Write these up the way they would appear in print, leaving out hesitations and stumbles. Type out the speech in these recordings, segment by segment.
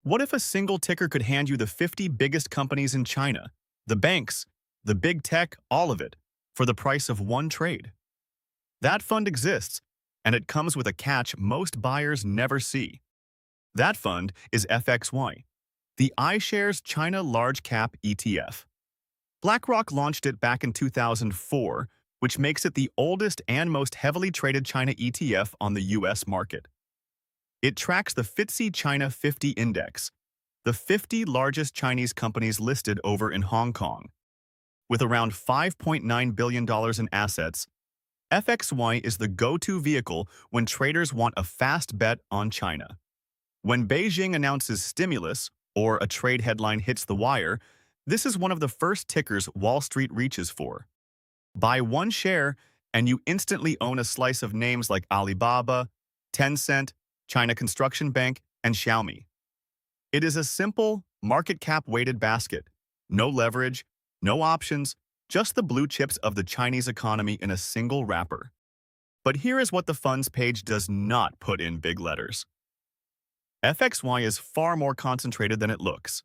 What if a single ticker could hand you the 50 biggest companies in China, the banks, the big tech, all of it, for the price of one trade? That fund exists, and it comes with a catch most buyers never see. That fund is FXY, the iShares China Large-Cap ETF. BlackRock launched it back in 2004, which makes it the oldest and most heavily traded China ETF on the US market. It tracks the FTSE China 50 index, the 50 largest Chinese companies listed over in Hong Kong. With around $5.9 billion in assets, FXY is the go-to vehicle when traders want a fast bet on China. When Beijing announces stimulus or a trade headline hits the wire, this is one of the first tickers Wall Street reaches for. Buy one share, and you instantly own a slice of names like Alibaba, Tencent, China Construction Bank, and Xiaomi. It is a simple, market cap-weighted basket. No leverage, no options, just the blue chips of the Chinese economy in a single wrapper. But here is what the funds page does not put in big letters. FXY is far more concentrated than it looks.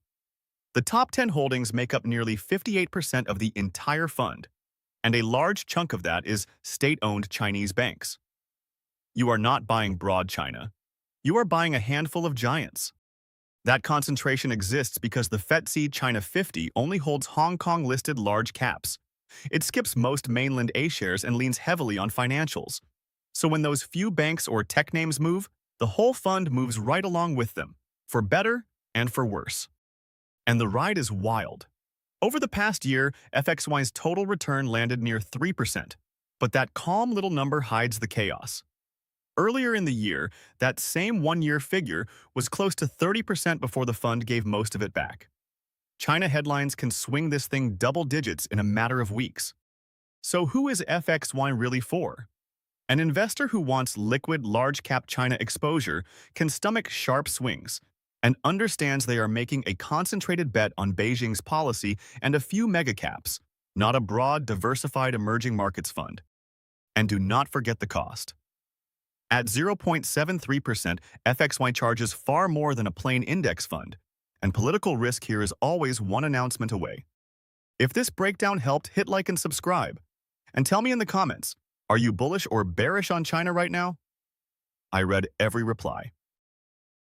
The top 10 holdings make up nearly 58% of the entire fund, and a large chunk of that is state-owned Chinese banks. You are not buying broad China. You are buying a handful of giants. That concentration exists because the FTSE China 50 only holds Hong Kong-listed large caps. It skips most mainland iShares and leans heavily on financials. So when those few banks or tech names move, the whole fund moves right along with them, for better and for worse. And the ride is wild. Over the past year, FXY's total return landed near 3%, but that calm little number hides the chaos. Earlier in the year, that same one-year figure was close to 30% before the fund gave most of it back. China headlines can swing this thing double digits in a matter of weeks. So who is FXY really for? An investor who wants liquid large-cap China exposure can stomach sharp swings and understands they are making a concentrated bet on Beijing's policy and a few mega-caps, not a broad, diversified emerging markets fund. And do not forget the cost. At 0.73%, FXY charges far more than a plain index fund, and political risk here is always one announcement away. If this breakdown helped, hit like and subscribe. And tell me in the comments, are you bullish or bearish on China right now? I read every reply.